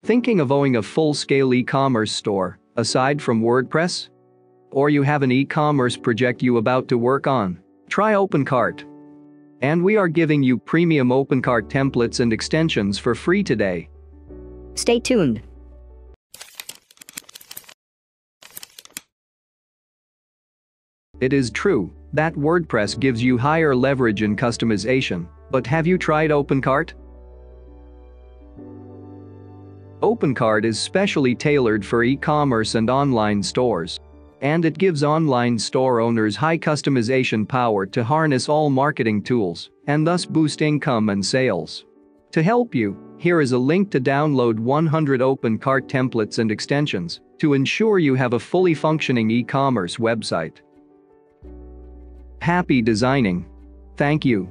Thinking of owning a full-scale e-commerce store, aside from WordPress? Or you have an e-commerce project you about to work on? Try OpenCart. And we are giving you Premium OpenCart Templates and extensions for free today. Stay tuned. It is true that WordPress gives you higher leverage in customization, but have you tried OpenCart? OpenCart is specially tailored for e-commerce and online stores. And it gives online store owners high customization power to harness all marketing tools and thus boost income and sales. To help you, here is a link to download 100 OpenCart templates and extensions to ensure you have a fully functioning e-commerce website. Happy designing! Thank you.